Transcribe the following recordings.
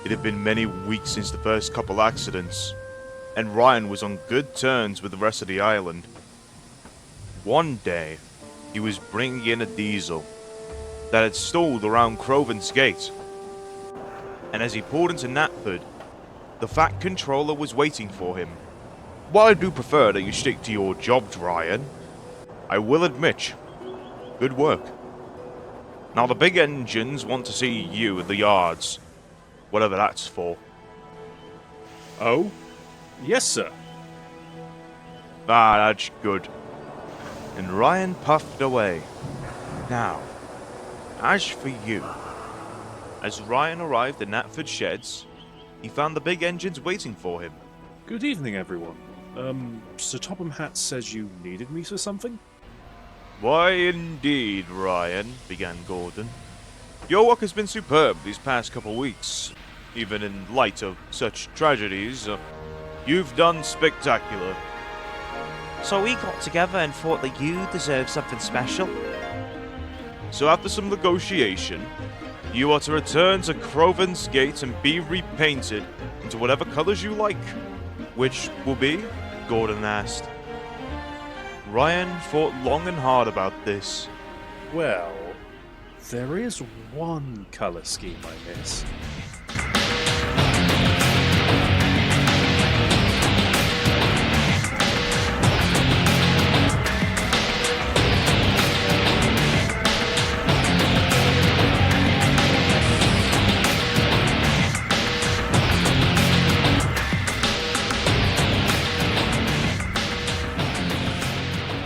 It had been many weeks since the first couple accidents, and Ryan was on good terms with the rest of the island. One day, he was bringing in a diesel that had stalled around Crovansgate, and as he pulled into Knapford, the Fat Controller was waiting for him. While I do prefer that you stick to your job, Ryan, I will admit, good work. Now the big engines want to see you at the yards, whatever that's for. Oh? Yes, sir. Ah, that's good. And Ryan puffed away. Now, as for you. As Ryan arrived at Knapford Sheds, he found the big engines waiting for him. Good evening, everyone. Sir Topham Hatt says you needed me for something? Why indeed, Ryan, began Gordon. Your work has been superb these past couple weeks. Even in light of such tragedies, you've done spectacular. So we got together and thought that you deserved something special? So after some negotiation, you are to return to Crovansgate and be repainted into whatever colours you like. Which will be? Gordon asked. Ryan thought long and hard about this. Well, there is one colour scheme I miss.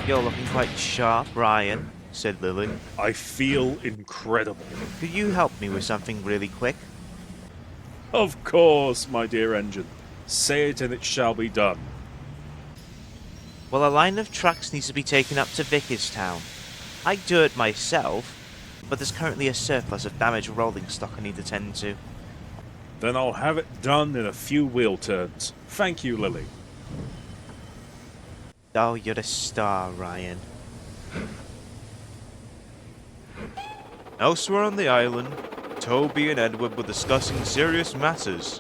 You're looking quite sharp, Ryan, said Lily. I feel incredible. Could you help me with something really quick? Of course, my dear engine. Say it and it shall be done. Well, a line of trucks needs to be taken up to Vicarstown. I'd do it myself, but there's currently a surplus of damaged rolling stock I need to tend to. Then I'll have it done in a few wheel turns. Thank you, Lily. Oh, you're a star, Ryan. Elsewhere on the island, Toby and Edward were discussing serious matters.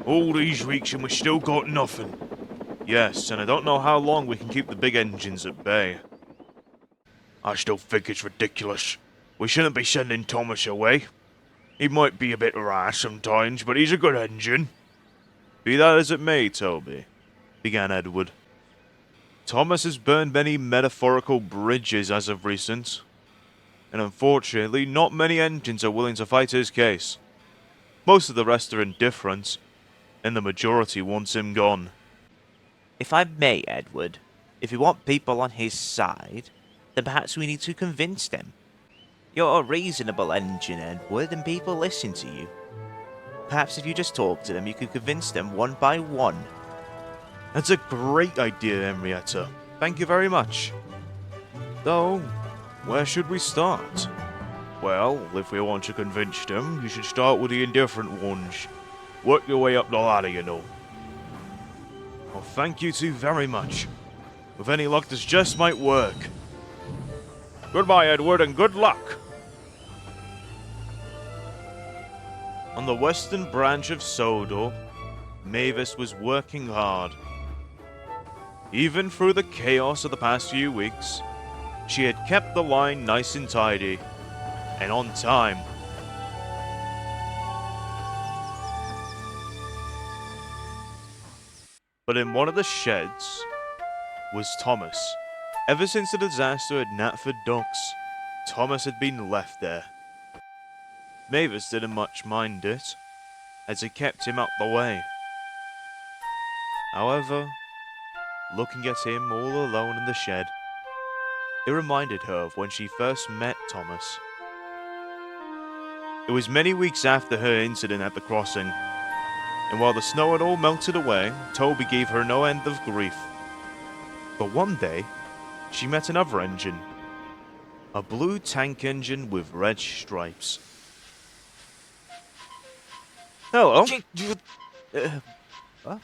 All these weeks and we still got nothing. Yes, and I don't know how long we can keep the big engines at bay. I still think it's ridiculous. We shouldn't be sending Thomas away. He might be a bit rash sometimes, but he's a good engine. Be that as it may, Toby, began Edward. Thomas has burned many metaphorical bridges as of recent, and unfortunately not many engines are willing to fight his case. Most of the rest are indifferent, and the majority wants him gone. If I may, Edward, if you want people on his side, then perhaps we need to convince them. You're a reasonable engine, Edward, and people listen to you. Perhaps if you just talk to them, you could convince them one by one. That's a great idea, Henrietta. Thank you very much. Though, where should we start? Well, if we want to convince them, you should start with the indifferent ones. Work your way up the ladder, you know. Well, thank you two very much. With any luck, this just might work. Goodbye, Edward, and good luck! On the western branch of Sodor, Mavis was working hard. Even through the chaos of the past few weeks, she had kept the line nice and tidy, and on time. But in one of the sheds was Thomas. Ever since the disaster at Knapford Docks, Thomas had been left there. Mavis didn't much mind it, as it kept him out the way. However, looking at him all alone in the shed, it reminded her of when she first met Thomas. It was many weeks after her incident at the crossing, and while the snow had all melted away, Toby gave her no end of grief. But one day, she met another engine. A blue tank engine with red stripes. Hello.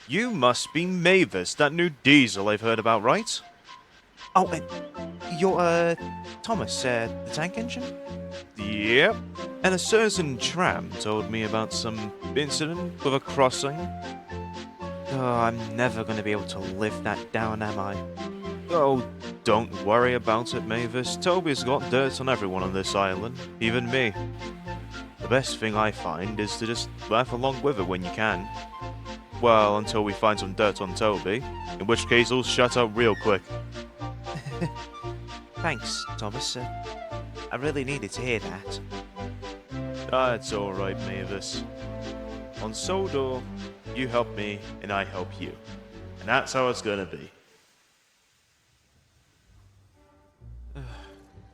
You must be Mavis, that new diesel I've heard about, right? Oh, you're, Thomas, the tank engine? Yep. And a certain tramp told me about some incident with a crossing. Oh, I'm never going to be able to live that down, am I? Oh, don't worry about it, Mavis. Toby's got dirt on everyone on this island, even me. The best thing I find is to just laugh along with it when you can. Well, until we find some dirt on Toby, in which case he'll shut up real quick. Thanks, Thomas. I really needed to hear that. That's alright, Mavis. On Sodor, you help me and I help you. And that's how it's gonna be.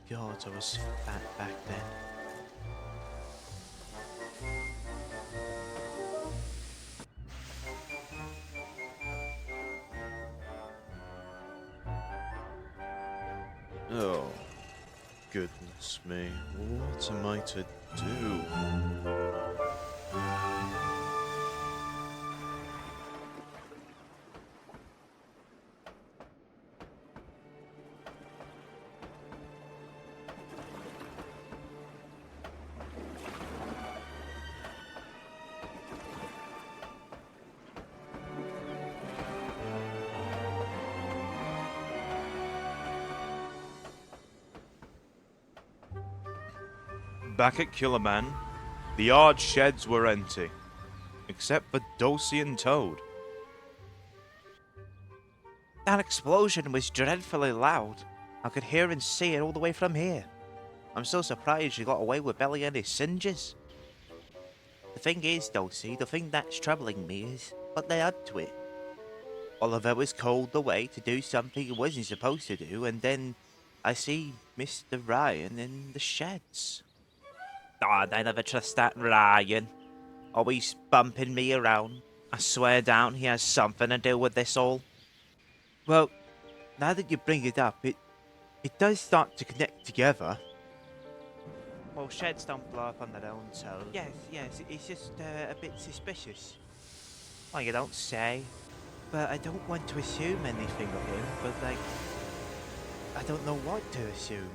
God, I was fat back then. Oh, goodness me. What am I to do? Back at Killerman, the yard sheds were empty, except for Dulcie and Toad. That explosion was dreadfully loud. I could hear and see it all the way from here. I'm so surprised you got away with barely any singes. The thing is, Dulcie, the thing that's troubling me is what they add to it. Oliver was called away to do something he wasn't supposed to do, and then I see Mr. Ryan in the sheds. Oh, I never trust that Ryan. Always bumping me around. I swear down he has something to do with this all. Well, now that you bring it up, it does start to connect together. Well, sheds don't blow up on their own, so... Yes, it's just a bit suspicious. Well, you don't say. But I don't want to assume anything of him, but like... I don't know what to assume.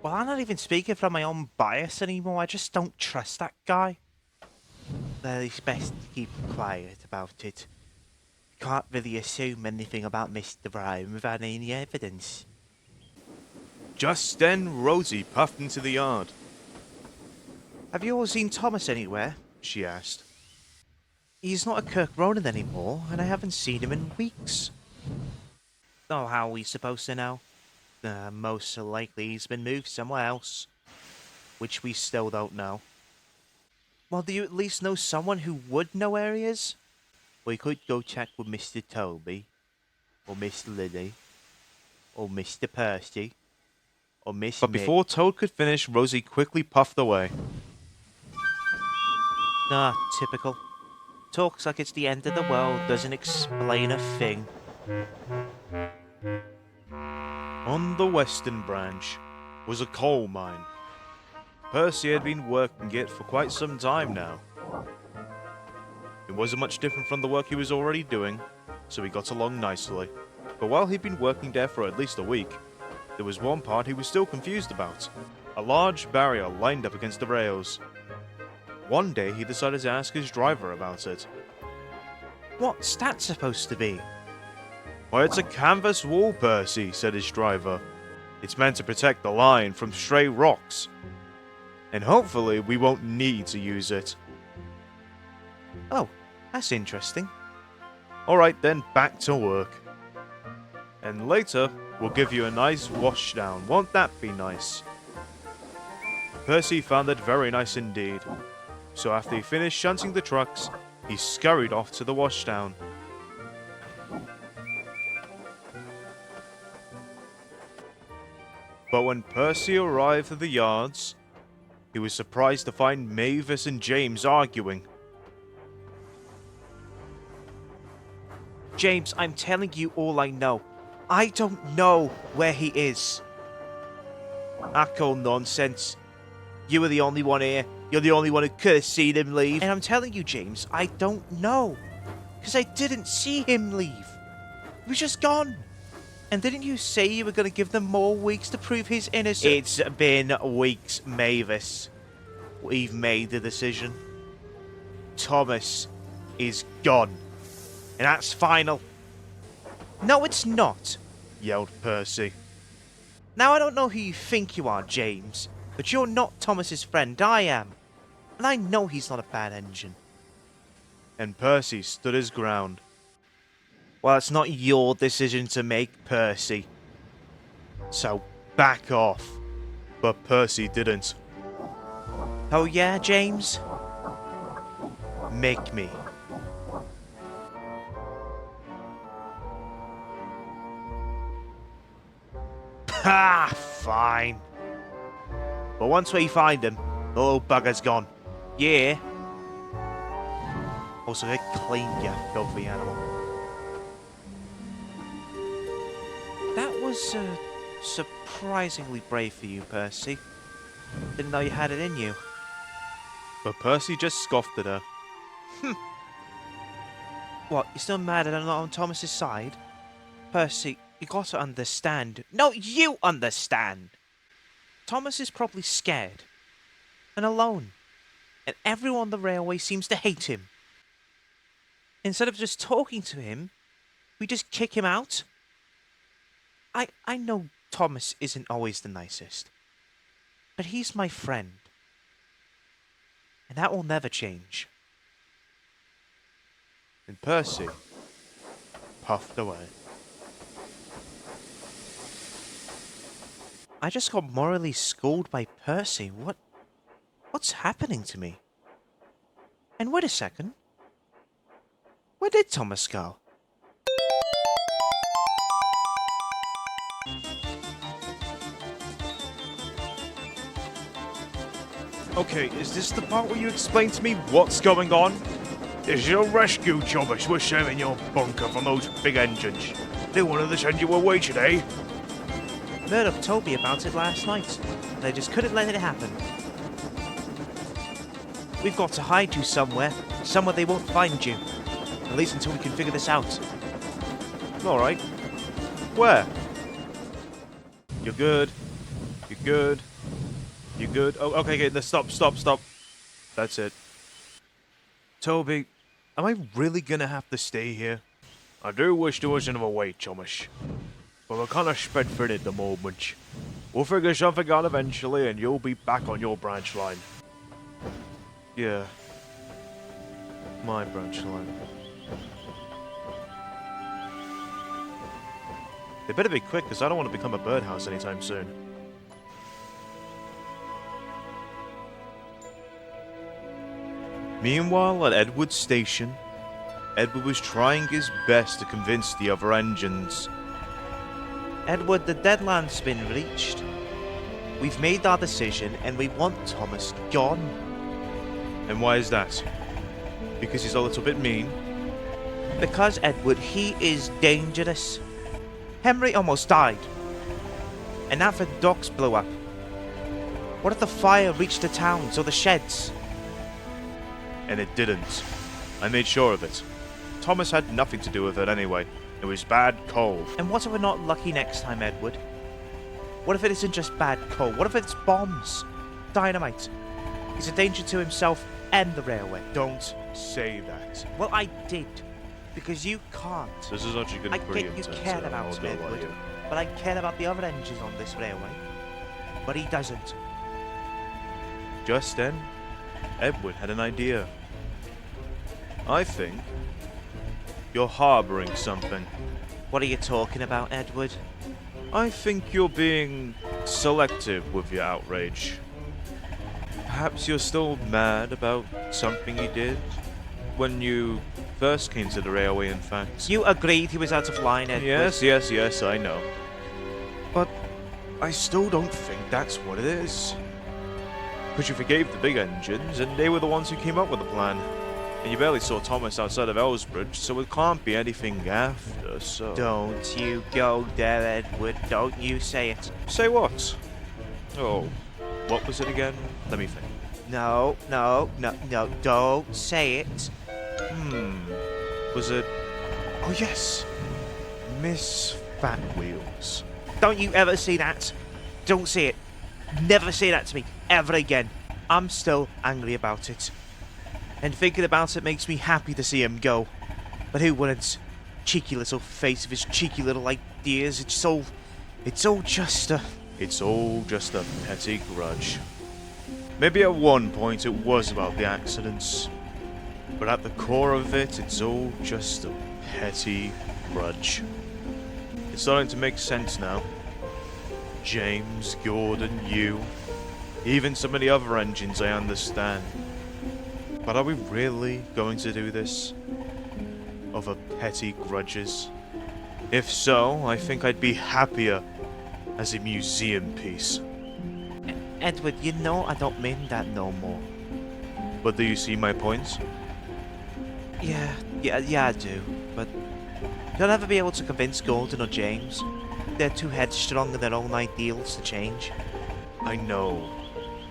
Well, I'm not even speaking from my own bias anymore. I just don't trust that guy. Well, it's best to keep quiet about it. Can't really assume anything about Mr. Ryan without any evidence. Just then, Rosie puffed into the yard. Have you all seen Thomas anywhere? She asked. He's not at Kirk Ronan anymore, and I haven't seen him in weeks. Oh, how are we supposed to know? Most likely he's been moved somewhere else. Which we still don't know. Well, do you at least know someone who would know where he is? We could go check with Mr. Toby, or Miss Lily, or Mr. Percy, or Miss But before Toad could finish, Rosie quickly puffed away. Ah, typical. Talks like it's the end of the world, doesn't explain a thing. On the western branch was a coal mine. Percy had been working it for quite some time now. It wasn't much different from the work he was already doing, so he got along nicely. But while he'd been working there for at least a week, there was one part he was still confused about. A large barrier lined up against the rails. One day he decided to ask his driver about it. What's that supposed to be? Why, it's a canvas wall, Percy, said his driver. It's meant to protect the line from stray rocks. And hopefully we won't need to use it. Oh, that's interesting. Alright then, back to work. And later, we'll give you a nice wash down. Won't that be nice? Percy found it very nice indeed. So after he finished shunting the trucks, he scurried off to the washdown. But when Percy arrived at the yards, he was surprised to find Mavis and James arguing. James, I'm telling you all I know. I don't know where he is. I call nonsense. You were the only one here. You're the only one who could have seen him leave. And I'm telling you, James, I don't know. Because I didn't see him leave. He was just gone. And didn't you say you were going to give them more weeks to prove his innocence? It's been weeks, Mavis. We've made the decision. Thomas is gone. And that's final. No, it's not, yelled Percy. Now, I don't know who you think you are, James, but you're not Thomas's friend, I am. And I know he's not a bad engine. And Percy stood his ground. Well, it's not your decision to make, Percy. So back off. But Percy didn't. Oh yeah, James? Make me. Ha! Fine. But once we find him, the little bugger's gone. Yeah. Also, get clean, you filthy animal. That was surprisingly brave for you, Percy. Didn't know you had it in you. But Percy just scoffed at her. What, you're still mad that I'm not on Thomas's side? Percy, you gotta understand. No, you understand! Thomas is probably scared. And alone. And everyone on the railway seems to hate him. Instead of just talking to him, we just kick him out? I know Thomas isn't always the nicest. But he's my friend. And that will never change. And Percy puffed away. I just got morally schooled by Percy. What's happening to me? And wait a second. Where did Thomas go? Okay, is this the part where you explain to me what's going on? Is your rescue jobbers were sharing your bunker from those big engines? They wanted to send you away today? Murdoch told me about it last night, and I just couldn't let it happen. We've got to hide you somewhere they won't find you. At least until we can figure this out. Alright. Where? You're good. You're good. You're good. Oh, okay, stop. That's it. Toby, am I really gonna have to stay here? I do wish there was another way, Thomas. But we're kinda spread thin at the moment. We'll figure something out eventually and you'll be back on your branch line. Yeah. My branch line. They better be quick, because I don't want to become a birdhouse anytime soon. Meanwhile, at Edward's station, Edward was trying his best to convince the other engines. Edward, the deadline's been reached. We've made our decision, and we want Thomas gone. And why is that? Because he's a little bit mean? Because, Edward, he is dangerous. Henry almost died. And after the docks blew up. What if the fire reached the towns or the sheds? And it didn't. I made sure of it. Thomas had nothing to do with it anyway. It was bad coal. And what if we're not lucky next time, Edward? What if it isn't just bad coal? What if it's bombs? Dynamite? He's a danger to himself and the railway. Don't say that. Well, I did. Because you can't. This is actually going to be pretty I get you intense. care about me, Edward, but I care about the other engines on this railway. But he doesn't. Just then, Edward had an idea. I think you're harboring something. What are you talking about, Edward? I think you're being selective with your outrage. Perhaps you're still mad about something he did when you first came to the railway, in fact. You agreed he was out of line, Edward. Yes, I know. But I still don't think that's what it is. Because you forgave the big engines, and they were the ones who came up with the plan. And you barely saw Thomas outside of Ellsbridge, so it can't be anything after, so... Don't you go there, Edward. Don't you say it. Say what? Oh, what was it again? Let me think. No, don't say it. Was it... Oh, yes. Miss Fat Wheels. Don't you ever say that. Don't say it. Never say that to me. Ever again. I'm still angry about it. And thinking about it makes me happy to see him go. But who wouldn't? Cheeky little face of his cheeky little ideas. It's all just a... It's all just a petty grudge. Maybe at one point it was about the accidents, but at the core of it, it's all just a petty grudge. It's starting to make sense now. James, Gordon, you, even some of the other engines I understand. But are we really going to do this? Over petty grudges? If so, I think I'd be happier as a museum piece. Edward, you know I don't mean that no more. But do you see my points? Yeah, I do. But you'll never be able to convince Gordon or James. They're too headstrong in their own ideals to change. I know.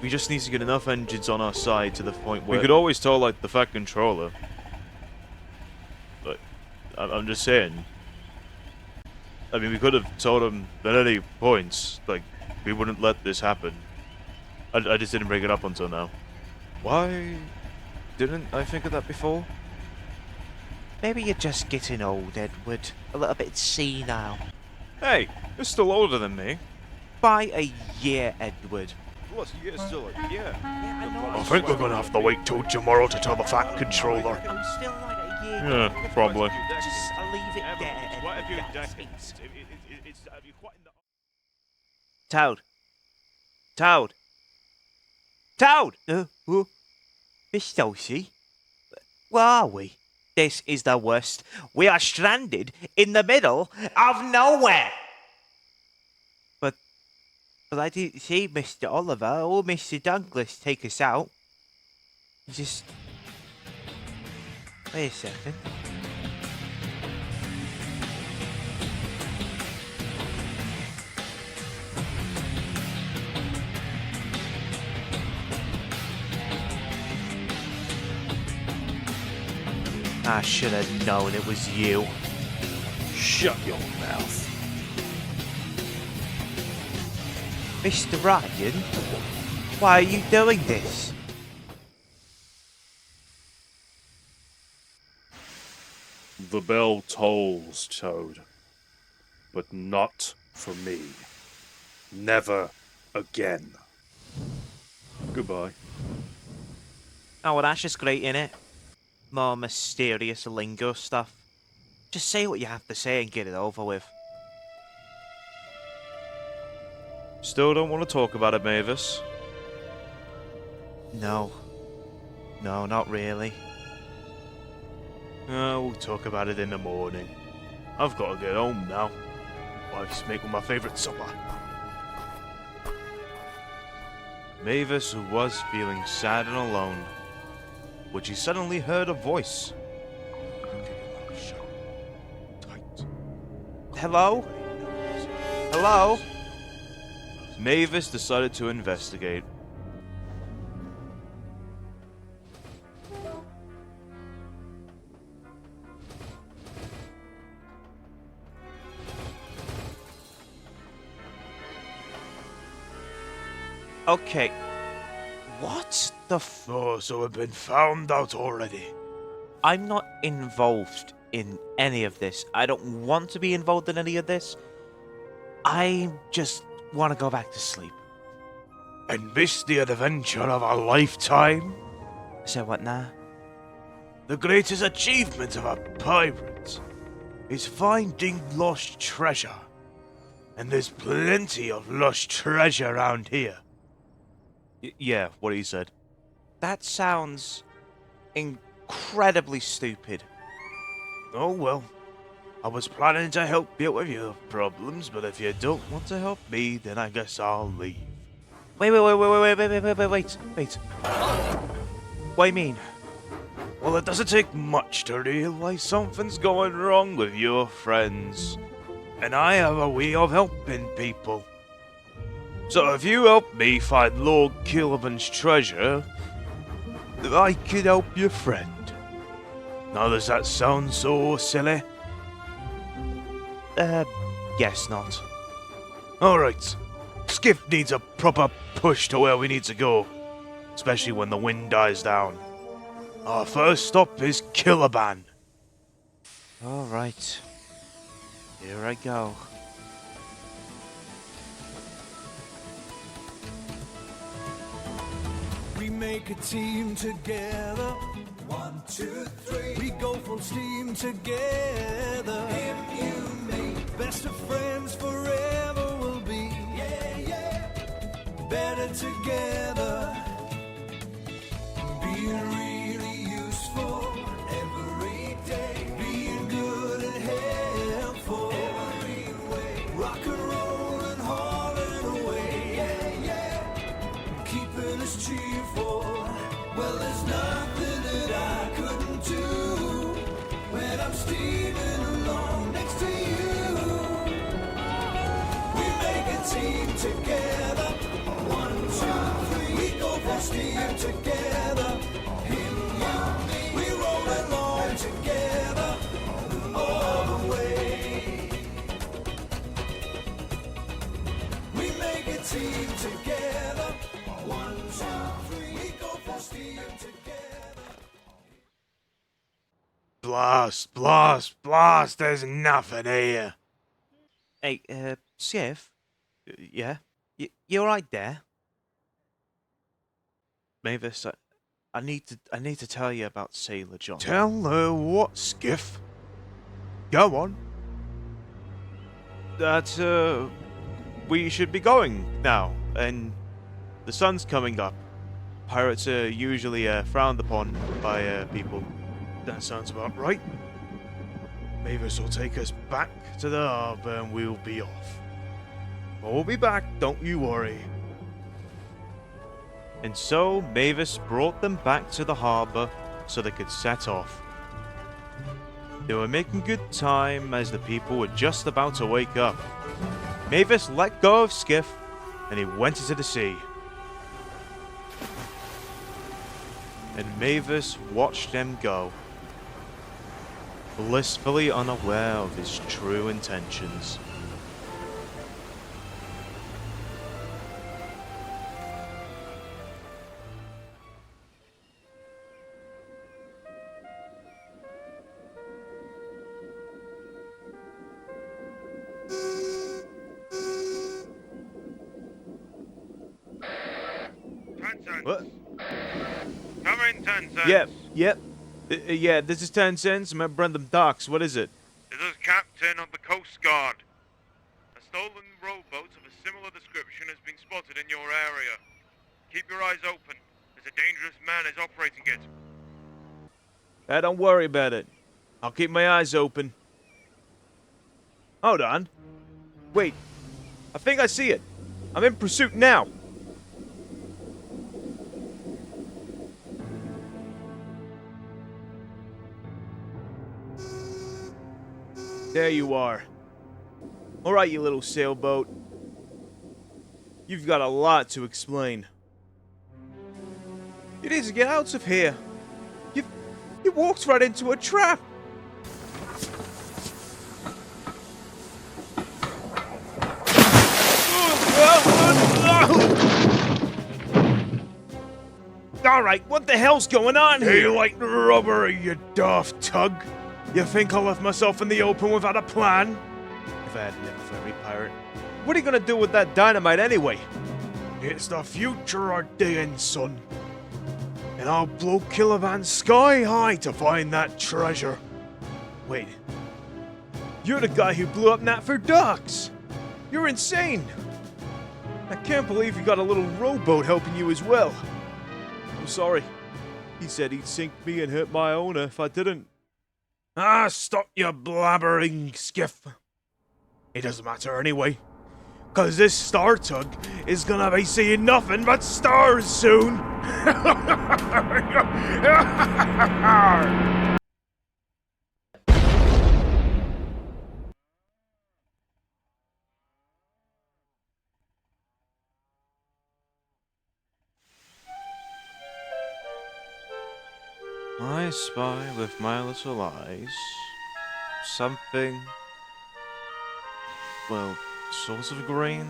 We just need to get enough engines on our side to the point where... We could always tell, like, the Fat Controller. But, I'm just saying. I mean, we could have told him at any points, like, we wouldn't let this happen. I just didn't bring it up until now. Why didn't I think of that before? Maybe you're just getting old, Edward. A little bit senile. Hey, you're still older than me. By a year, Edward. What? You're still a year? Yeah, I know. I think we're gonna have to wait till tomorrow to tell the Fat Controller. I'm still like a year. Yeah, probably. Just leave it there, Edward. Toad. Toad. Toad! Miss Dulcie? Where are we? This is the worst. We are stranded in the middle of nowhere! But I didn't see Mr. Oliver or Mr. Douglas take us out. Just... Wait a second. I should have known it was you. Shut your mouth. Mr. Ryan, why are you doing this? The bell tolls, Toad. But not for me. Never again. Goodbye. Oh, well, that's just great, innit? More mysterious lingo stuff. Just say what you have to say and get it over with. Still don't want to talk about it, Mavis? No. No, not really. We'll talk about it in the morning. I've got to get home now. Wife's making my favourite supper. Mavis was feeling sad and alone when she suddenly heard a voice. Hello? Hello? Mavis decided to investigate. Okay. What the Oh, so we've been found out already. I'm not involved in any of this. I don't want to be involved in any of this. I just want to go back to sleep. And miss the adventure of a lifetime? So what now? The greatest achievement of a pirate is finding lost treasure. And there's plenty of lost treasure around here. Yeah, what he said. That sounds incredibly stupid. Oh well, I was planning to help you with your problems, but if you don't want to help me, then I guess I'll leave. Wait. What do you mean? Well, it doesn't take much to realize something's going wrong with your friends. And I have a way of helping people. So if you help me find Lord Killivan's treasure, I can help your friend. Now does that sound so silly? Guess not. Alright. Skiff needs a proper push to where we need to go. especially when the wind dies down. Our first stop is Killaban. Alright. Here I go. We make a team together. 1, 2, 3. We go full steam together. Him, you, me. Best of friends forever will be. Yeah, yeah. Better together. Being really useful every day. Being good and helpful every way. Rock and roll and hauling away. Yeah, yeah. Keeping us cheerful. Well, there's nothing that I couldn't do when I'm steaming along next to you. We make a team together. 1, 2, 3. We go for steam together. Him, you, me. We roll along together all the way. We make a team together. 1, 2, 3. We go for steam together. Blast, blast, blast, there's nothing here. Hey, Skiff? Yeah? You alright there? Mavis, I need to tell you about Sailor John. Tell her what, Skiff? Go on. That, we should be going now, and the sun's coming up. Pirates are usually, frowned upon by, people. That sounds about right. Mavis will take us back to the harbour and we'll be off. We'll be back, don't you worry. And so Mavis brought them back to the harbour so they could set off. They were making good time as the people were just about to wake up. Mavis let go of Skiff and he went into the sea. And Mavis watched them go, blissfully unaware of his true intentions. What? Come in, 10 cents. Yep. Yeah, this is 10 cents. I'm at Brentham Docks. What is it? This is Captain of the Coast Guard. A stolen rowboat of a similar description has been spotted in your area. Keep your eyes open, as a dangerous man is operating it. Don't worry about it. I'll keep my eyes open. Hold on. Wait. I think I see it. I'm in pursuit now. There you are. Alright, you little sailboat. You've got a lot to explain. You need to get out of here. You walked right into a trap. Alright, what the hell's going on here? You like rubber, you daft tug. You think I left myself in the open without a plan? If I had never for every pirate. What are you gonna do with that dynamite anyway? It's the future our day in, son. And I'll blow Killavan sky high to find that treasure. Wait. You're the guy who blew up Natford Docks. You're insane. I can't believe you got a little rowboat helping you as well. I'm sorry. He said he'd sink me and hurt my owner if I didn't. Stop your blabbering, Skiff. It doesn't matter anyway. Cause this star tug is gonna be seeing nothing but stars soon. I spy with my little eyes something, well, sort of green.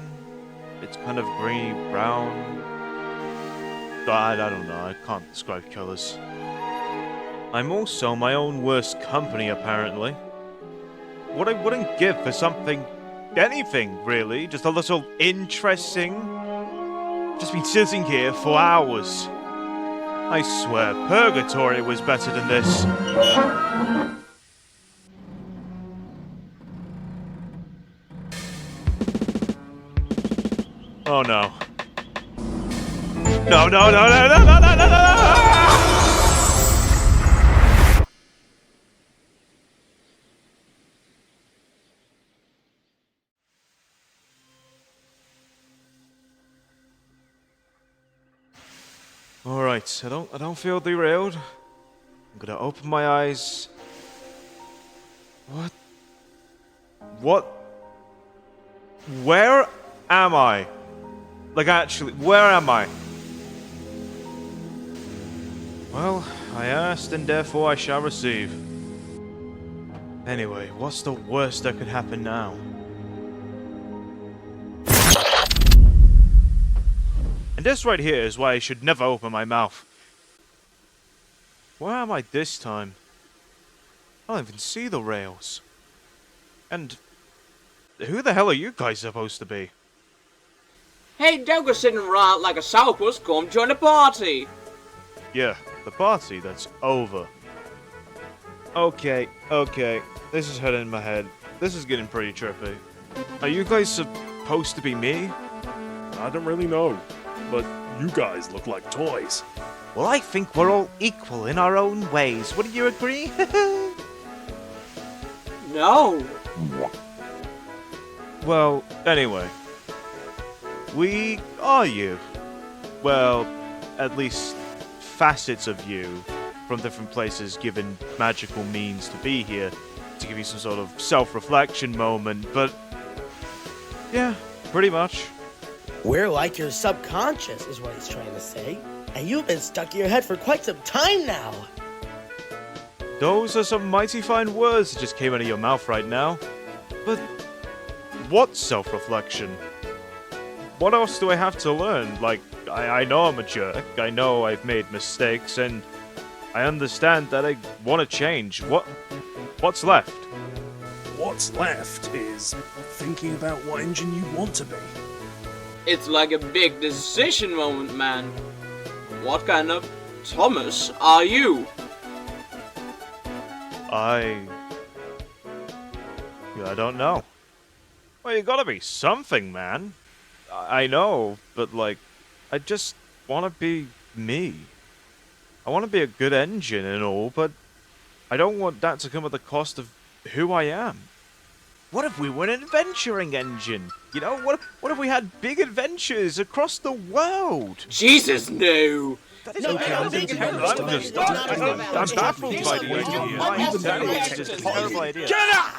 It's kind of greeny brown. I don't know, I can't describe colours. I'm also my own worst company, apparently. What I wouldn't give for something, anything really, just a little interesting. Just been sitting here for hours. I swear, purgatory was better than this. Oh no. No, no, no, no, no, no, no, no, no! Alright, I don't feel derailed. I'm gonna open my eyes. What? What? Where am I? Like actually, where am I? Well, I asked and therefore I shall receive. Anyway, what's the worst that could happen now? And this right here is why I should never open my mouth. Where am I this time? I don't even see the rails. And who the hell are you guys supposed to be? Hey, don't go sitting around like a sourpuss. Come join the party. Yeah, the party that's over. Okay. This is heading in my head. This is getting pretty trippy. Are you guys supposed to be me? I don't really know, but you guys look like toys. Well, I think we're all equal in our own ways. Wouldn't you agree? No. Well, anyway. We are you. Well, at least facets of you from different places given magical means to be here to give you some sort of self-reflection moment, but yeah, pretty much. We're like your subconscious, is what he's trying to say. And you've been stuck in your head for quite some time now. Those are some mighty fine words that just came out of your mouth right now. But what self-reflection? What else do I have to learn? Like, I know I'm a jerk, I know I've made mistakes, and I understand that I want to change. What's left? What's left is thinking about what engine you want to be. It's like a big decision moment, man. What kind of Thomas are you? I don't know. Well, you gotta be something, man. I know, but like, I just want to be me. I want to be a good engine and all, but I don't want that to come at the cost of who I am. What if we were an adventuring engine? You know, what if we had big adventures across the world? Jesus, no. That is No, okay. no, I'm big just- adventures. I'm just- It's not I'm about baffled by the adventures. idea. Even That that is is just a just terrible idea.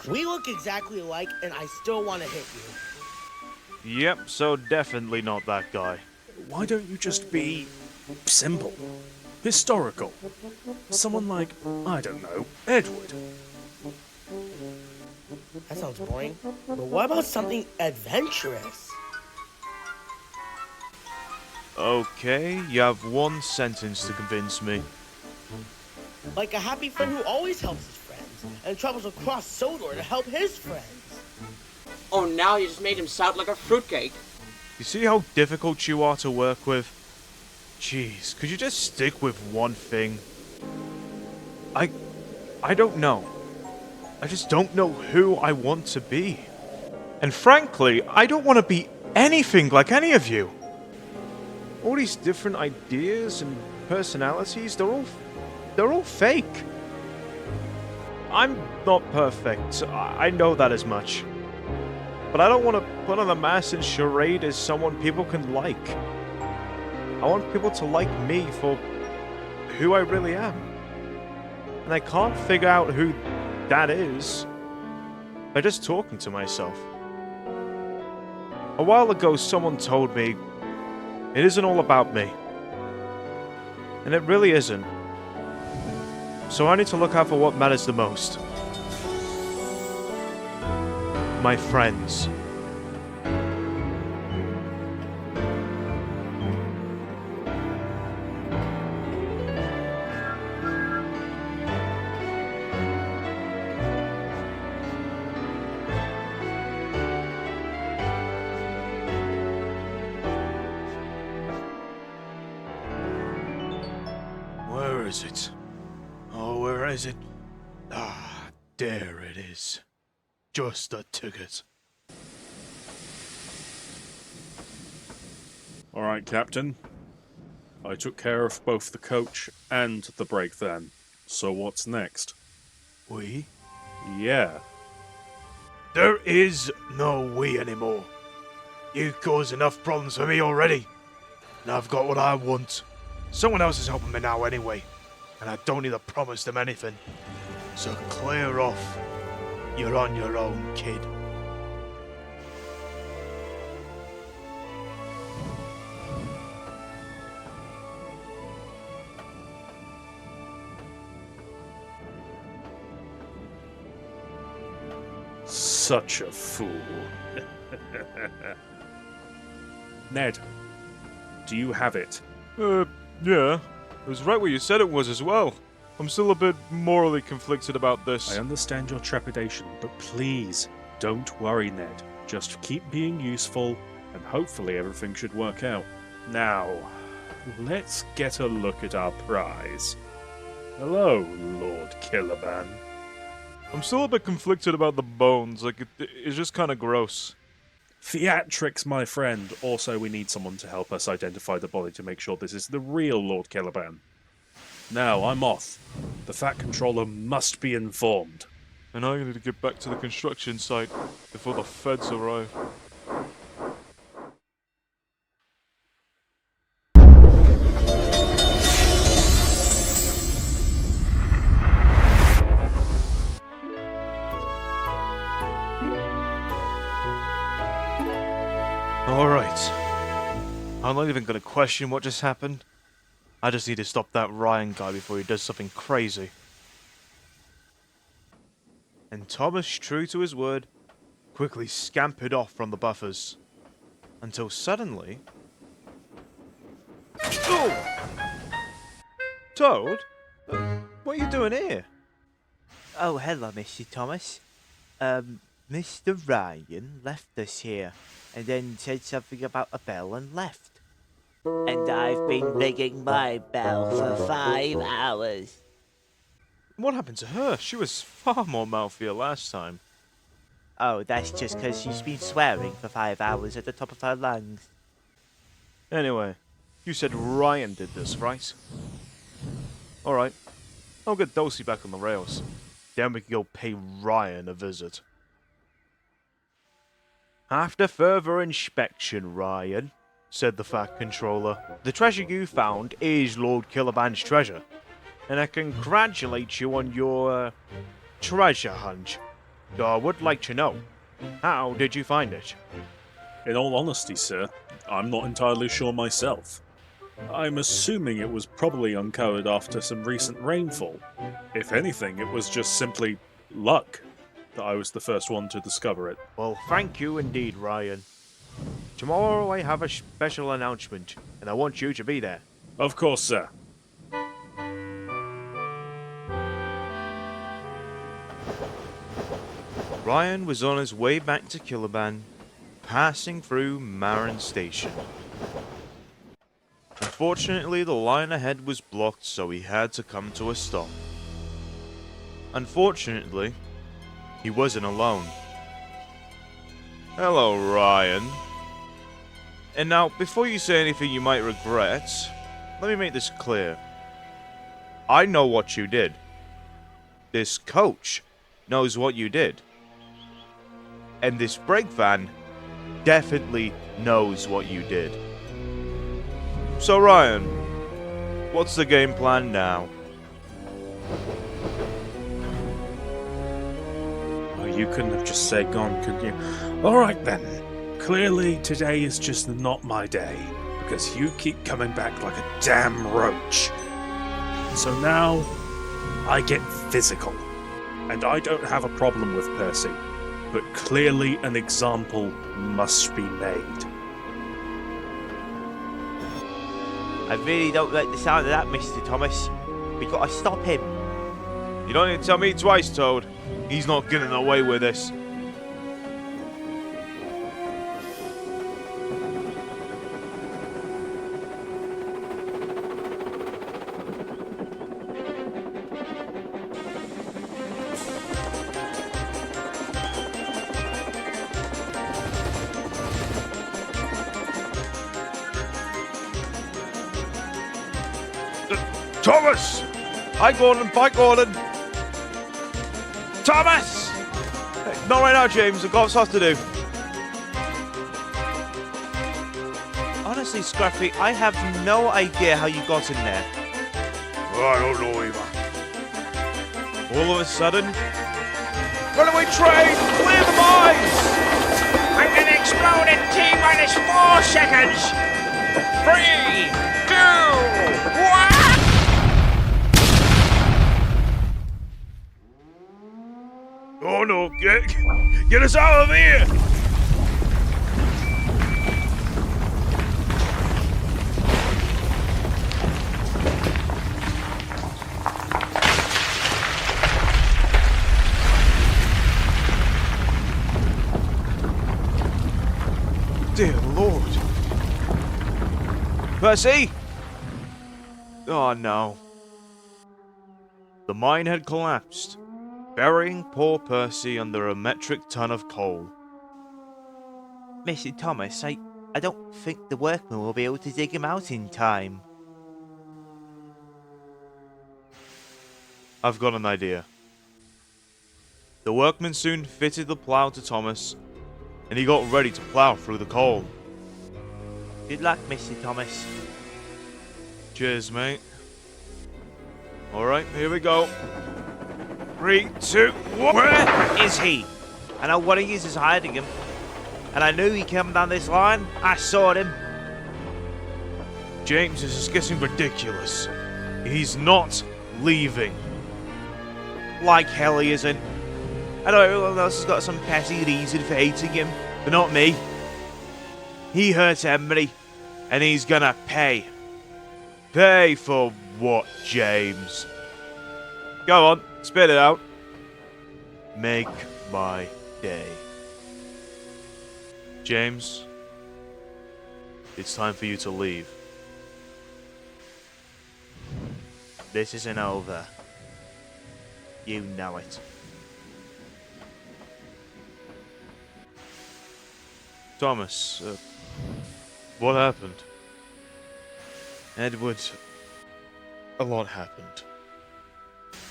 We look exactly alike, and I still want to hit you. Yep, so definitely not that guy. Why don't you just be simple, historical? Someone like, I don't know, Edward. That sounds boring. But what about something adventurous? Okay, you have one sentence to convince me. Like a happy friend who always helps his friends and travels across Sodor to help his friends. Oh, now you just made him sound like a fruitcake. You see how difficult you are to work with? Jeez, could you just stick with one thing? I don't know. I just don't know who I want to be. And frankly, I don't want to be anything like any of you. All these different ideas and personalities, they're all fake. I'm not perfect, I know that as much. But I don't want to put on a mask and charade as someone people can like. I want people to like me for who I really am. And I can't figure out who that is by just talking to myself. A while ago, someone told me it isn't all about me. And it really isn't. So I need to look out for what matters the most. My friends. Where is it? Oh, where is it? Ah, there it is. Just a ticket. Alright, Captain. I took care of both the coach and the brake then. So what's next? We? Yeah. There is no we anymore. You've caused enough problems for me already. And I've got what I want. Someone else is helping me now anyway. And I don't need to promise them anything. So clear off. You're on your own, kid. Such a fool. Ned, do you have it? Yeah. It was right where you said it was as well. I'm still a bit morally conflicted about this. I understand your trepidation, but please, don't worry, Ned. Just keep being useful, and hopefully everything should work out. Now, let's get a look at our prize. Hello, Lord Killaban. I'm still a bit conflicted about the bones. Like, it's just kind of gross. Theatrics, my friend. Also, we need someone to help us identify the body to make sure this is the real Lord Killaban. Now, I'm off. The Fat Controller must be informed. And I need to get back to the construction site before the feds arrive. Alright. I'm not even gonna question what just happened. I just need to stop that Ryan guy before he does something crazy. And Thomas, true to his word, quickly scampered off from the buffers. Until suddenly... Oh! Toad? What are you doing here? Oh, hello, Mr. Thomas. Mr. Ryan left us here, and then said something about a bell and left. And I've been ringing my bell for 5 hours. What happened to her? She was far more mouthier last time. Oh, that's just because she's been swearing for 5 hours at the top of her lungs. Anyway, you said Ryan did this, right? Alright, I'll get Dulcie back on the rails. Then we can go pay Ryan a visit. After further inspection, Ryan, said the Fat Controller, the treasure you found is Lord Killaban's treasure. And I congratulate you on your treasure hunt. Though I would like to know, how did you find it? In all honesty, sir, I'm not entirely sure myself. I'm assuming it was probably uncovered after some recent rainfall. If anything, it was just simply luck that I was the first one to discover it. Well, thank you indeed, Ryan. Tomorrow I have a special announcement, and I want you to be there. Of course, sir. Ryan was on his way back to Killaban, passing through Marin Station. Unfortunately, the line ahead was blocked, so he had to come to a stop. Unfortunately, he wasn't alone. Hello, Ryan. And now, before you say anything you might regret, let me make this clear. I know what you did. This coach knows what you did. And this brake van definitely knows what you did. So Ryan, what's the game plan now? Oh, you couldn't have just said gone, could you? Alright then. Clearly today is just not my day, because you keep coming back like a damn roach. So now, I get physical. And I don't have a problem with Percy, but clearly an example must be made. I really don't like the sound of that, Mr. Thomas. We gotta stop him. You don't need to tell me twice, Toad. He's not getting away with this. Thomas! Hi, Gordon. Bye, Gordon. Thomas! Not right now, James. I've got stuff to do. Honestly, Scruffy, I have no idea how you got in there. I don't know either. All of a sudden, runaway train! Clear the mines! I'm gonna explode in T-minus 4 seconds! 3, 2, 1! Oh no, get us out of here! Dear Lord. Percy! Oh no. The mine had collapsed, burying poor Percy under a metric ton of coal. Mr. Thomas, I don't think the workmen will be able to dig him out in time. I've got an idea. The workmen soon fitted the plough to Thomas, and he got ready to plough through the coal. Good luck, Mr. Thomas. Cheers, mate. Alright, here we go. 3, 2, 1. Where is he? I know one of you is hiding him. And I knew he came down this line. I saw him. James, this is getting ridiculous. He's not leaving. Like hell he isn't. I know everyone else has got some petty reason for hating him, but not me. He hurt Emery, and he's gonna pay. Pay for what, James? Go on, spit it out. Make my day. James, it's time for you to leave. This isn't over. You know it. Thomas, what happened? Edward, a lot happened.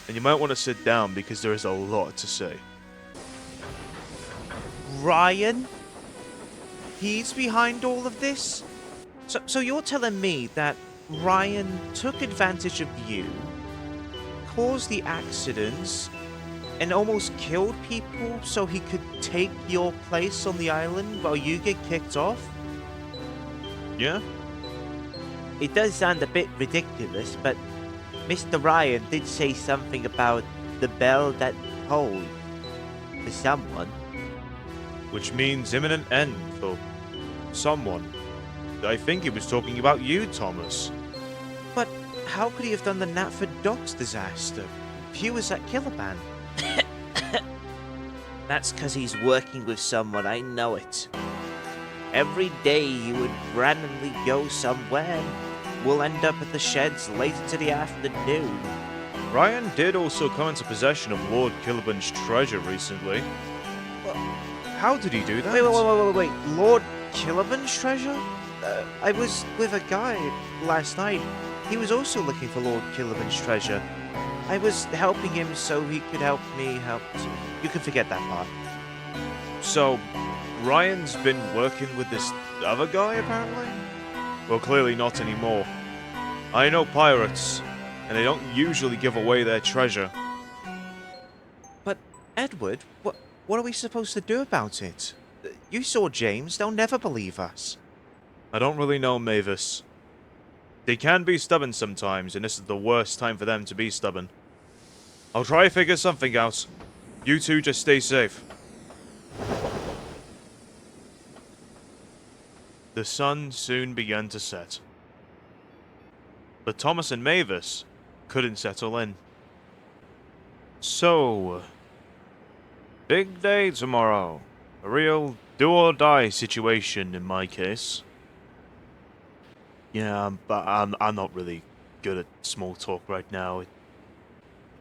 And you might want to sit down because there is a lot to say. Ryan? He's behind all of this? So you're telling me that Ryan took advantage of you, caused the accidents, and almost killed people so he could take your place on the island while you get kicked off? Yeah? It does sound a bit ridiculous, but Mr. Ryan did say something about the bell that tolled for someone. Which means imminent end for someone. I think he was talking about you, Thomas. But how could he have done the Knapford Docks disaster? He was at Killaban. That's because he's working with someone, I know it. Every day he would randomly go somewhere and we'll end up at the sheds late into the afternoon. Ryan did also come into possession of Lord Killaban's treasure recently. How did he do that? Wait. Lord Killaban's treasure? I was with a guy last night. He was also looking for Lord Killaban's treasure. I was helping him so he could help me help. You can forget that part. So, Ryan's been working with this other guy, apparently? Well, clearly not anymore. I know pirates, and they don't usually give away their treasure. But, Edward, what are we supposed to do about it? You saw James, they'll never believe us. I don't really know, Mavis. They can be stubborn sometimes, and this is the worst time for them to be stubborn. I'll try to figure something out. You two just stay safe. The sun soon began to set. But Thomas and Mavis couldn't settle in. So, big day tomorrow. A real do-or-die situation in my case. Yeah, but I'm not really good at small talk right now.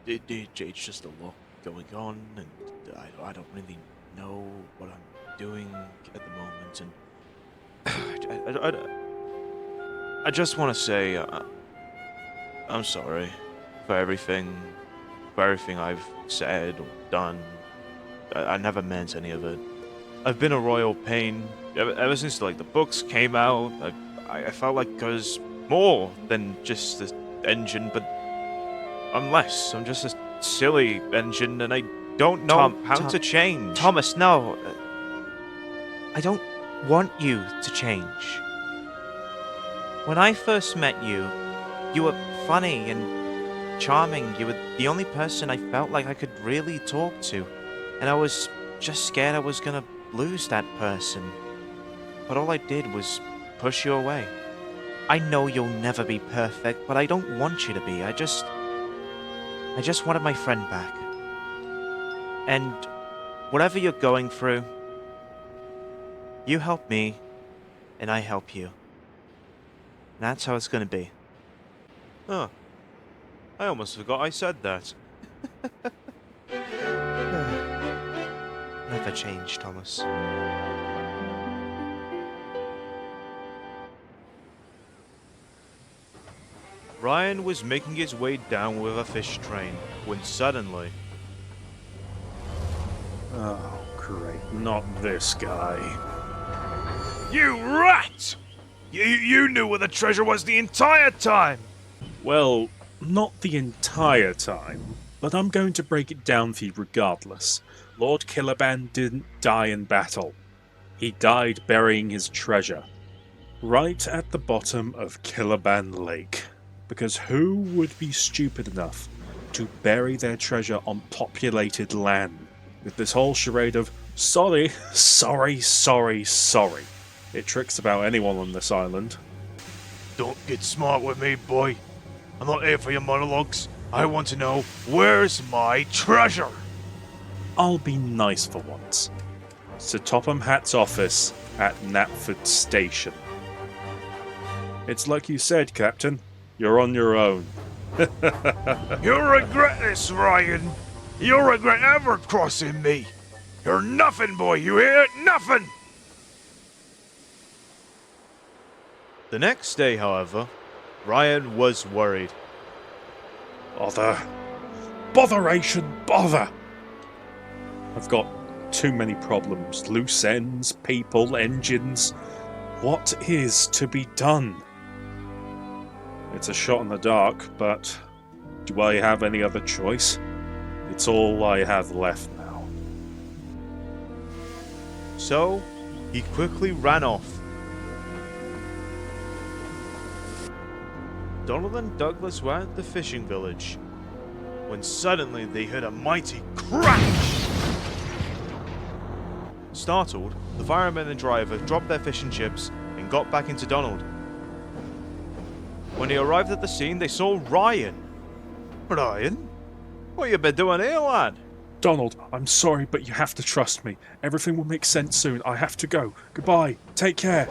It's just a lot going on, and I don't really know what I'm doing at the moment, and I just want to say I'm sorry for everything I've said or done. I never meant any of it. I've been a royal pain ever since the books came out. I felt like I was more than just an engine, but I'm less. I'm just a silly engine, and I don't know how to change. Thomas, no. I don't want you to change. When I first met you, you were funny and charming. You were the only person I felt like I could really talk to. And I was just scared I was gonna lose that person. But all I did was push you away. I know you'll never be perfect, but I don't want you to be. I just wanted my friend back. And whatever you're going through, you help me, and I help you. And that's how it's gonna be. Huh. I almost forgot I said that. Never change, Thomas. Ryan was making his way down with a fish train when suddenly... Oh, great. Not this guy. You rat! You knew where the treasure was the entire time! Well, not the entire time, but I'm going to break it down for you regardless. Lord Caliban didn't die in battle. He died burying his treasure. Right at the bottom of Caliban Lake. Because who would be stupid enough to bury their treasure on populated land? With this whole charade of, sorry. It tricks about anyone on this island. Don't get smart with me, boy. I'm not here for your monologues. I want to know, where's my treasure? I'll be nice for once. Sir Topham Hatt's office at Knapford Station. It's like you said, Captain. You're on your own. You'll regret this, Ryan. You'll regret ever crossing me. You're nothing, boy, you hear? Nothing! The next day, however, Ryan was worried. Bother. Botheration, bother! I've got too many problems. Loose ends, people, engines. What is to be done? It's a shot in the dark, but do I have any other choice? It's all I have left now. So, he quickly ran off. Donald and Douglas were at the fishing village, when suddenly they heard a mighty crash! Startled, the fireman and driver dropped their fishing chips and got back into Donald. When they arrived at the scene, they saw Ryan. Ryan? What you been doing here, lad? Donald, I'm sorry, but you have to trust me. Everything will make sense soon. I have to go. Goodbye. Take care.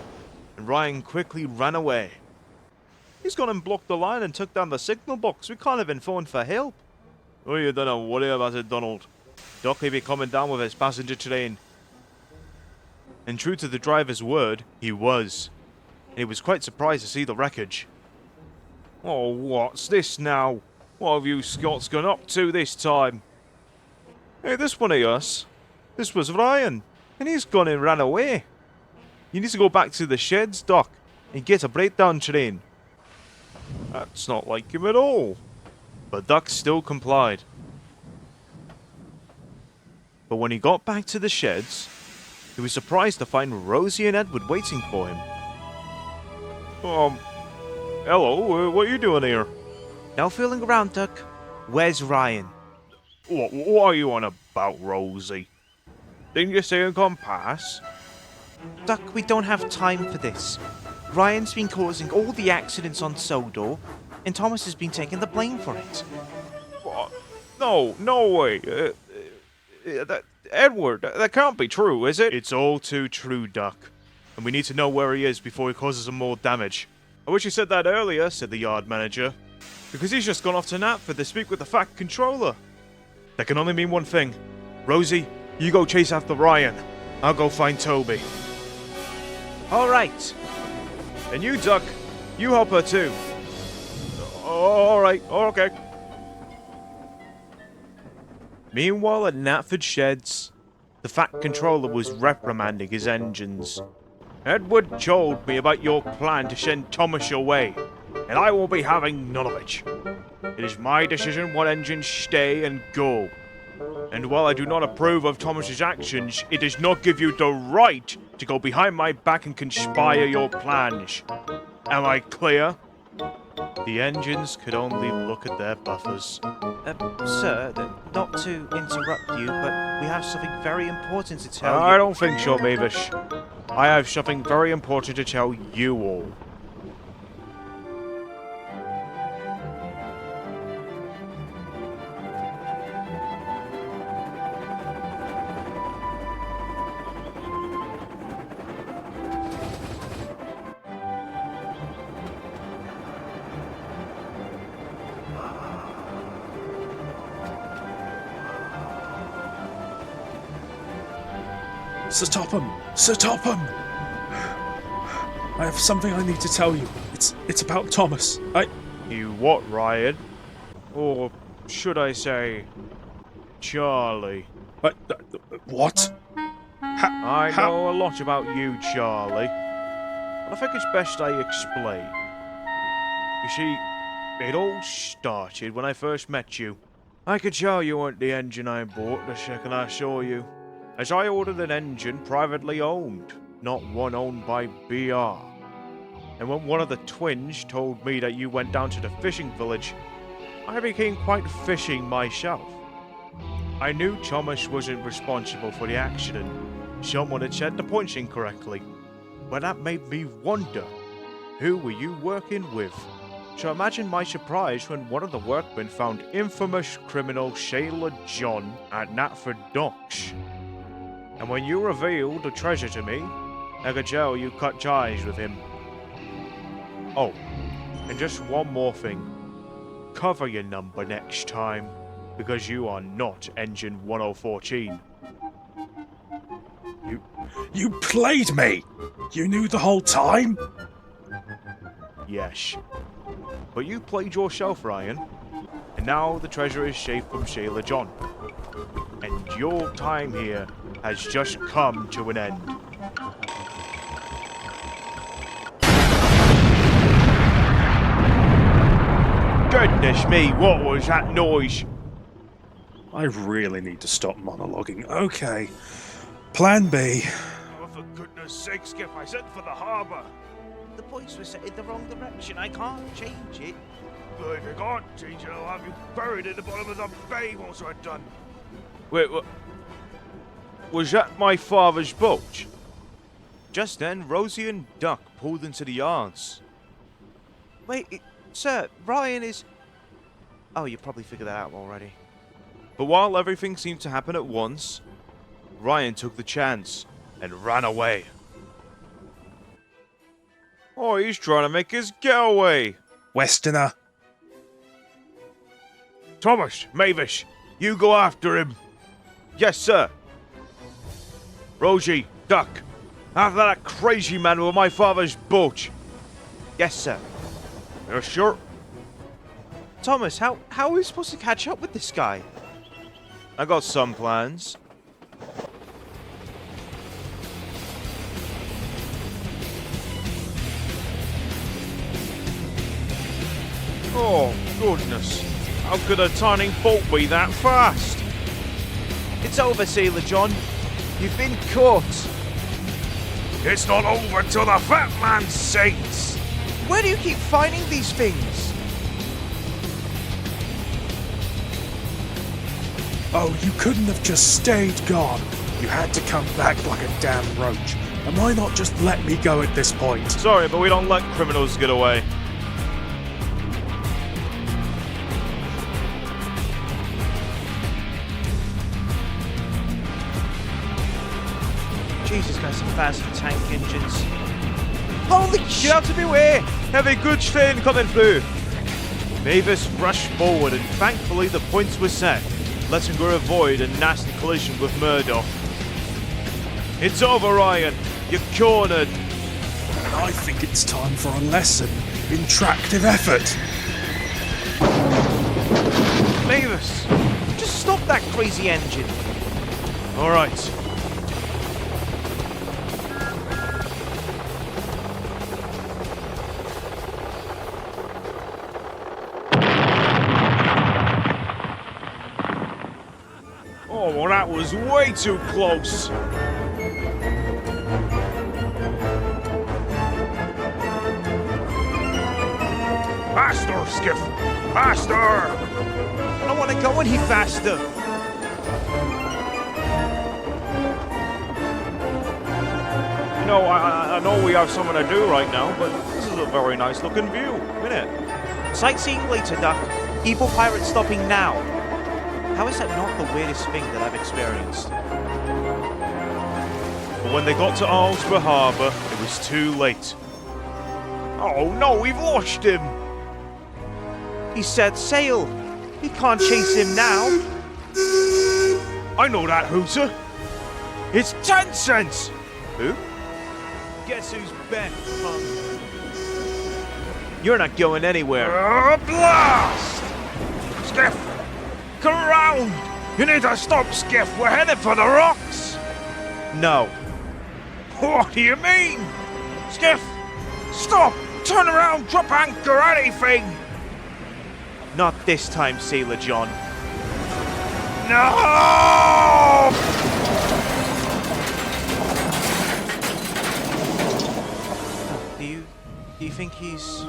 And Ryan quickly ran away. He's gone and blocked the line and took down the signal box. We can't even phone for help. Oh, you don't worry about it, Donald. Doc may be coming down with his passenger train. And true to the driver's word, he was. And he was quite surprised to see the wreckage. Oh, what's this now? What have you Scots gone up to this time? Hey, this one of us. This was Ryan. And he's gone and ran away. You need to go back to the sheds, Doc, and get a breakdown train. That's not like him at all. But Duck still complied. But when he got back to the sheds, he was surprised to find Rosie and Edward waiting for him. Hello, what are you doing here? No fooling around, Duck. Where's Ryan? What are you on about, Rosie? Didn't you say you can pass? Duck, we don't have time for this. Ryan's been causing all the accidents on Sodor, and Thomas has been taking the blame for it. What? No way. Edward, that can't be true, is it? It's all too true, Duck. And we need to know where he is before he causes some more damage. I wish you said that earlier, said the yard manager. Because he's just gone off to Knapford to speak with the Fact Controller. That can only mean one thing. Rosie, you go chase after Ryan. I'll go find Toby. All right. And you, Duck, you help her too. Alright, okay. Meanwhile, at Knapford Sheds, the Fat Controller was reprimanding his engines. Edward told me about your plan to send Thomas away, and I will be having none of it. It is my decision what engines stay and go. And while I do not approve of Thomas's actions, it does not give you the right to go behind my back and conspire your plans. Am I clear? The engines could only look at their buffers. Sir, not to interrupt you, but we have something very important to tell you. I don't think so, Mavis. I have something very important to tell you all. Sir Topham! Sir Topham! I have something I need to tell you. It's about Thomas. You what, Ryan? Or should I say, Charlie? What? I know a lot about you, Charlie. But I think it's best I explain. You see, it all started when I first met you. I could tell you weren't the engine I bought the second I saw you, as I ordered an engine privately owned, not one owned by BR. And when one of the twins told me that you went down to the fishing village, I became quite fishing myself. I knew Thomas wasn't responsible for the accident. Someone had said the points incorrectly. But that made me wonder, who were you working with? So imagine my surprise when one of the workmen found infamous criminal Sailor John at Knapford Docks. And when you revealed the treasure to me, I could tell you cut ties with him. Oh, and just one more thing. Cover your number next time, because you are not Engine 1014. You played me! You knew the whole time? Yes. But you played yourself, Ryan. And now the treasure is safe from Sailor John. And your time here has just come to an end. Goodness me, what was that noise? I really need to stop monologuing. Okay. Plan B. Oh, for goodness sake, Skip, I sent for the harbour. The points were set in the wrong direction. I can't change it. Well, if you can't change it, I'll have you buried in the bottom of the bay once we're done. Wait, what? Was that my father's boat? Just then, Rosie and Duck pulled into the yards. Wait, sir, Ryan is... Oh, you probably figured that out already. But while everything seemed to happen at once, Ryan took the chance and ran away. Oh, he's trying to make his getaway. Westerner. Thomas, Mavis, you go after him. Yes, sir. Rosie, Duck, after that crazy man with my father's boat. Yes, sir. You're sure? Thomas, how are we supposed to catch up with this guy? I got some plans. Oh, goodness. How could a tiny boat be that fast? It's over, Sailor John. You've been caught. It's not over till the fat man sings. Where do you keep finding these things? Oh, you couldn't have just stayed gone. You had to come back like a damn roach. And why not just let me go at this point? Sorry, but we don't let criminals get away. Jesus, got some fast tank engines. Holy Get shit! out of my way! Heavy goods train coming through! Mavis rushed forward and thankfully the points were set, letting her avoid a nasty collision with Murdoch. It's over, Ryan. You're cornered. And I think it's time for a lesson in tractive effort. Jesus! Just stop that crazy engine. All right. Oh, well, that was way too close. Faster, Skiff! Faster! I want to go any faster. You know, I know we have something to do right now, but this is a very nice looking view, isn't it? Sightseeing later, Duck. Evil pirate stopping now. How is that not the weirdest thing that I've experienced? But when they got to Alsborough Harbour, it was too late. Oh no, we've lost him! He set sail. We can't chase him now. I know that hooter. It's 10 cents! Who? Guess who's back, punk? You're not going anywhere. Blast! Skiff! Come around! You need to stop, Skiff! We're headed for the rocks! No. What do you mean? Skiff! Stop! Turn around! Drop anchor! Anything! Not this time, Sailor John. No! Do you think he's...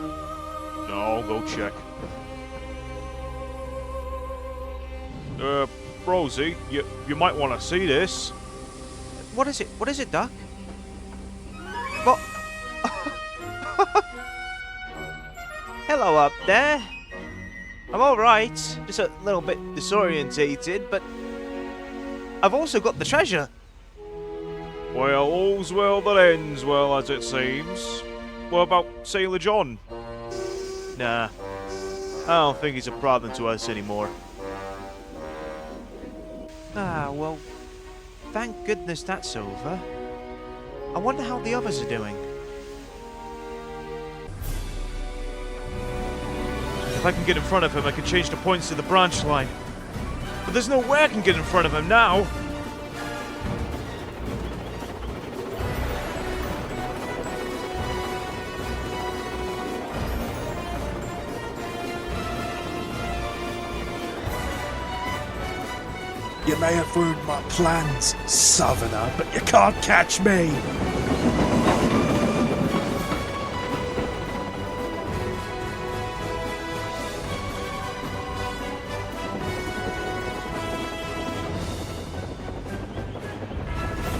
No, go check. Rosie, you might want to see this. What is it? What is it, Duck? What? Hello up there. I'm alright. Just a little bit disorientated, but I've also got the treasure. Well, all's well that ends well, as it seems. What about Sailor John? Nah. I don't think he's a problem to us anymore. Ah, well, thank goodness that's over. I wonder how the others are doing. If I can get in front of him, I can change the points to the branch line. But there's no way I can get in front of him now. You may have ruined my plans, Southerner, but you can't catch me!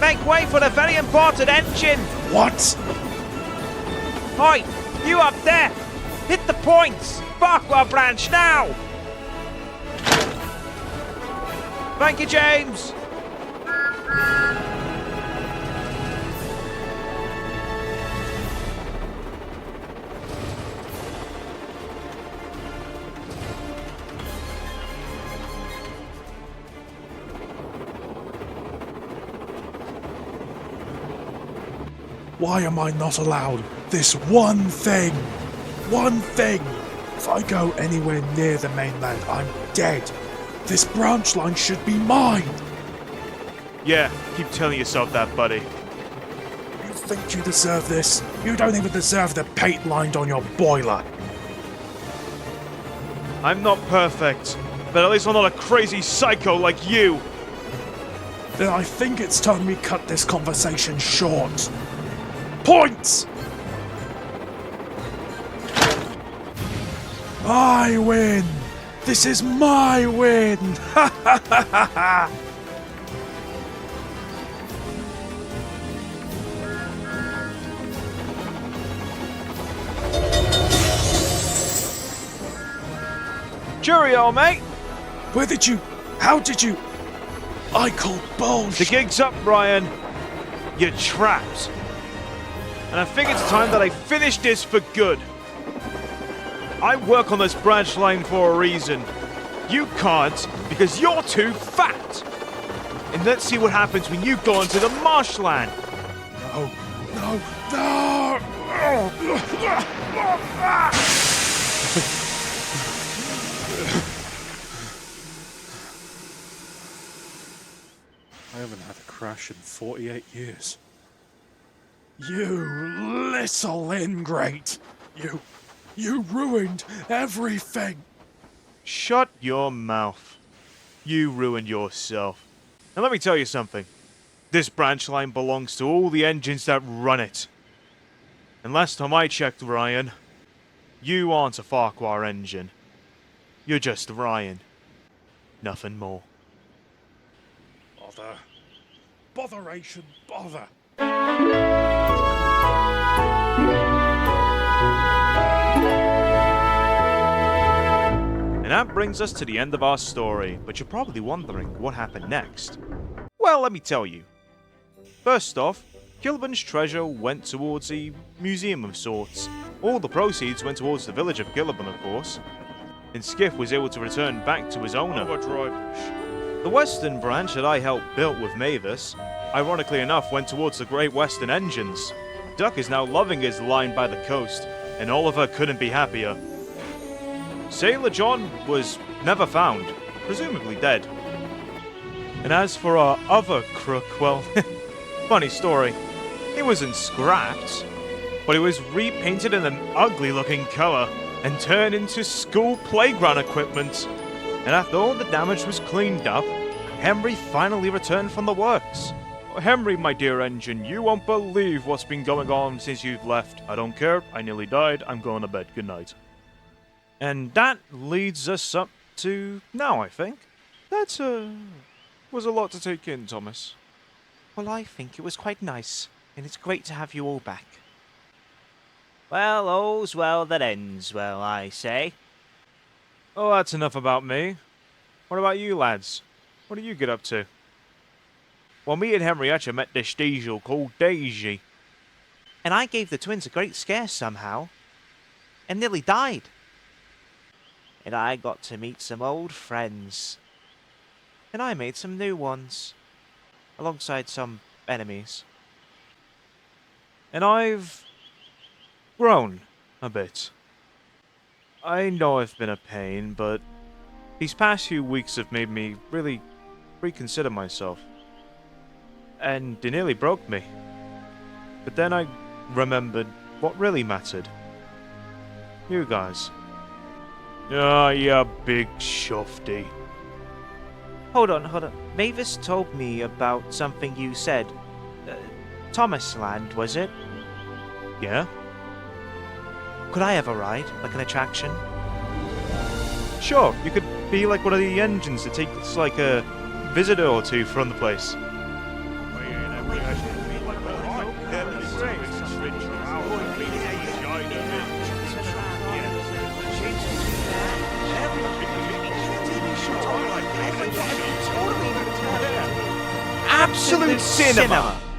Make way for the very important engine! What? Oi, you up there! Hit the points! Barkwell branch now! Thank you, James! Why am I not allowed this one thing? One thing! If I go anywhere near the mainland, I'm dead. This branch line should be mine! Yeah, keep telling yourself that, buddy. You think you deserve this? You don't even deserve the paint lined on your boiler. I'm not perfect, but at least I'm not a crazy psycho like you. Then I think it's time we cut this conversation short. Points! I win! This is my win! Ha ha ha ha ha! Cheerio, mate! Where did you... How did you... I call bullshit! The gig's up, Brian. You're trapped. And I think it's time that I finish this for good. I work on this branch line for a reason. You can't because you're too fat. And let's see what happens when you go into the marshland. No, no, no! crash in 48 years. You little ingrate! You ruined everything! Shut your mouth. You ruined yourself. And let me tell you something. This branch line belongs to all the engines that run it. And last time I checked, Ryan, you aren't a Farquhar engine. You're just Ryan. Nothing more. Bother. Botheration, bother. And that brings us to the end of our story, but you're probably wondering what happened next. Well, let me tell you. First off, Kilburne's treasure went towards a museum of sorts. All the proceeds went towards the village of Kilburn, of course. And Skiff was able to return back to his owner. The western branch that I helped build with Mavis, ironically enough, went towards the Great Western engines. Duck is now loving his line by the coast, and Oliver couldn't be happier. Sailor John was never found, presumably dead. And as for our other crook, well, funny story. He wasn't scrapped, but he was repainted in an ugly looking colour and turned into school playground equipment. And after all the damage was cleaned up, Henry finally returned from the works. Henry, my dear engine, you won't believe what's been going on since you've left. I don't care, I nearly died, I'm going to bed, good night. And that leads us up to now, I think. That was a lot to take in, Thomas. Well, I think it was quite nice, and it's great to have you all back. Well, all's well that ends well, I say. Oh, that's enough about me. What about you, lads? What do you get up to? Well, me and Henrietta met this diesel called Daisy. And I gave the twins a great scare somehow, and nearly died. And I got to meet some old friends. And I made some new ones, alongside some enemies. And I've grown a bit. I know I've been a pain, but these past few weeks have made me really reconsider myself. And it nearly broke me. But then I remembered what really mattered. You guys. Ah, you big shofty. Hold on. Mavis told me about something you said. Thomasland, was it? Yeah? Could I have a ride, like an attraction? Sure, you could be like one of the engines that takes like a visitor or two from the place. Absolute cinema!